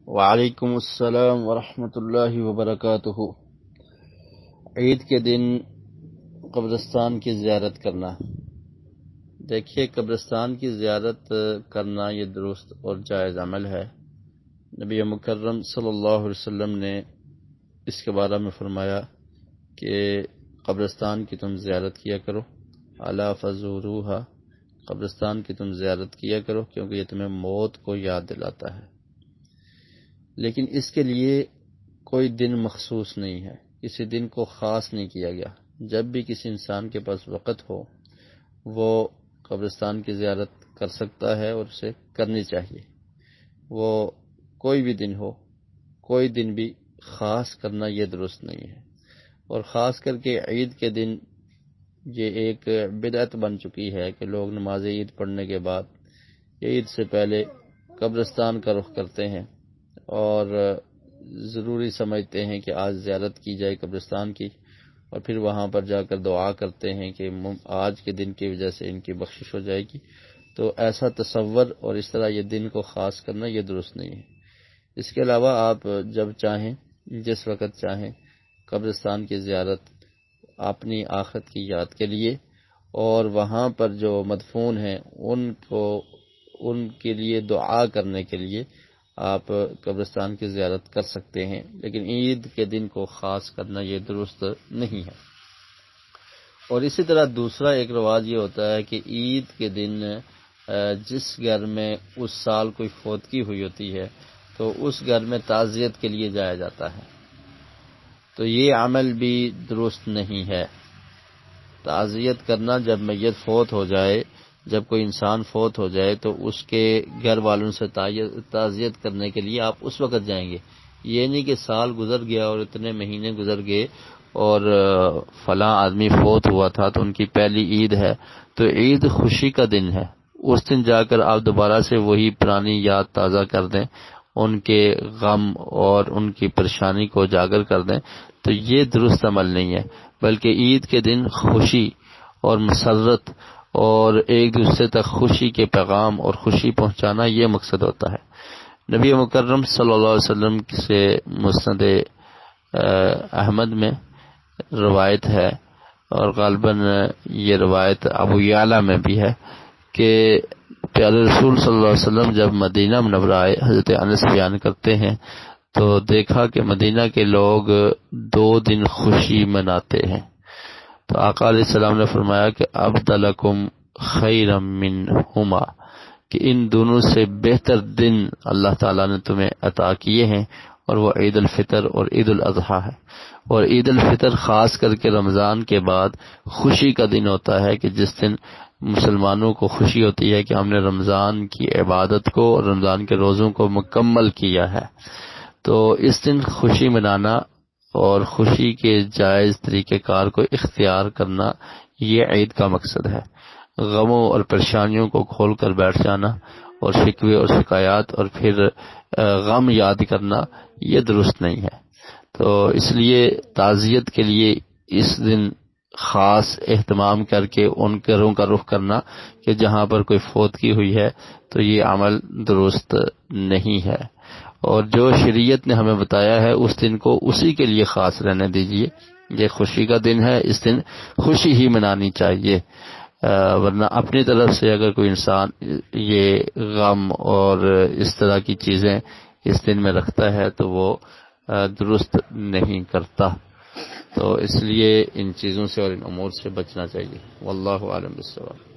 وعلیکم السلام ورحمۃ اللہ وبرکاتہ۔ عید کے دن قبرستان کی زیارت کرنا، دیکھیے قبرستان کی زیارت کرنا یہ درست اور جائز عمل ہے۔ نبی مکرم صلی اللہ علیہ وسلم نے اس کے بارے میں فرمایا کہ قبرستان کی تم زیارت کیا کرو، الا فزوروها، قبرستان کی تم زیارت کیا کرو کیونکہ یہ تمہیں موت کو یاد دلاتا ہے۔ لیکن اس کے لیے کوئی دن مخصوص نہیں ہے، کسی دن کو خاص نہیں کیا گیا۔ جب بھی کسی انسان کے پاس وقت ہو وہ قبرستان کی زیارت کر سکتا ہے اور اسے کرنی چاہیے۔ وہ کوئی بھی دن ہو، کوئی دن بھی خاص کرنا یہ درست نہیں ہے۔ اور خاص کر کے عید کے دن یہ ایک بدعت بن چکی ہے کہ لوگ نماز عید پڑھنے کے بعد عید سے پہلے قبرستان کا رخ کرتے ہیں اور ضروری سمجھتے ہیں کہ آج زیارت کی جائے قبرستان کی، اور پھر وہاں پر جا کر دعا کرتے ہیں کہ آج کے دن کی وجہ سے ان کی بخشش ہو جائے گی۔ تو ایسا تصور اور اس طرح یہ دن کو خاص کرنا یہ درست نہیں ہے۔ اس کے علاوہ آپ جب چاہیں، جس وقت چاہیں، قبرستان کی زیارت اپنی آخرت کی یاد کے لیے اور وہاں پر جو مدفون ہیں ان کے لیے دعا کرنے کے لیے آپ قبرستان کی زیارت کر سکتے ہیں، لیکن عید کے دن کو خاص کرنا یہ درست نہیں ہے۔ اور اسی طرح دوسرا ایک رواج یہ ہوتا ہے کہ عید کے دن جس گھر میں اس سال کوئی فوتگی ہوئی ہوتی ہے تو اس گھر میں تعزیت کے لیے جایا جاتا ہے، تو یہ عمل بھی درست نہیں ہے۔ تعزیت کرنا جب میت فوت ہو جائے، جب کوئی انسان فوت ہو جائے تو اس کے گھر والوں سے تعزیت کرنے کے لیے آپ اس وقت جائیں گے۔ یہ نہیں کہ سال گزر گیا اور اتنے مہینے گزر گئے اور فلاں آدمی فوت ہوا تھا تو ان کی پہلی عید ہے، تو عید خوشی کا دن ہے، اس دن جا کر آپ دوبارہ سے وہی پرانی یاد تازہ کر دیں، ان کے غم اور ان کی پریشانی کو اجاگر کر دیں، تو یہ درست عمل نہیں ہے۔ بلکہ عید کے دن خوشی اور مسرت اور ایک دوسرے تک خوشی کے پیغام اور خوشی پہنچانا یہ مقصد ہوتا ہے۔ نبی مکرم صلی اللہ علیہ وسلم سے مسند احمد میں روایت ہے، اور غالباً یہ روایت ابو یعلا میں بھی ہے کہ پیارے رسول صلی اللہ علیہ وسلم جب مدینہ منورہ آئے، حضرت انس بیان کرتے ہیں تو دیکھا کہ مدینہ کے لوگ 2 دن خوشی مناتے ہیں، تو آقا علیہ السلام نے فرمایا کہ ابدلکم خیرا منہما، کہ ان دونوں سے بہتر دن اللہ تعالیٰ نے تمہیں عطا کیے ہیں، اور وہ عید الفطر اور عید الاضحیٰ ہے۔ اور عید الفطر خاص کر کے رمضان کے بعد خوشی کا دن ہوتا ہے کہ جس دن مسلمانوں کو خوشی ہوتی ہے کہ ہم نے رمضان کی عبادت کو اور رمضان کے روزوں کو مکمل کیا ہے۔ تو اس دن خوشی منانا اور خوشی کے جائز طریقہ کار کو اختیار کرنا یہ عید کا مقصد ہے۔ غموں اور پریشانیوں کو کھول کر بیٹھ جانا اور شکوے اور شکایات اور پھر غم یاد کرنا یہ درست نہیں ہے۔ تو اس لیے تعزیت کے لیے اس دن خاص اہتمام کر کے ان گھروں کا رخ کرنا کہ جہاں پر کوئی فوتگی ہوئی ہے تو یہ عمل درست نہیں ہے۔ اور جو شریعت نے ہمیں بتایا ہے اس دن کو اسی کے لیے خاص رہنے دیجیے۔ یہ خوشی کا دن ہے، اس دن خوشی ہی منانی چاہیے، ورنہ اپنی طرف سے اگر کوئی انسان یہ غم اور اس طرح کی چیزیں اس دن میں رکھتا ہے تو وہ درست نہیں کرتا۔ تو اس لیے ان چیزوں سے اور ان امور سے بچنا چاہیے۔ واللہ اعلم بالصواب۔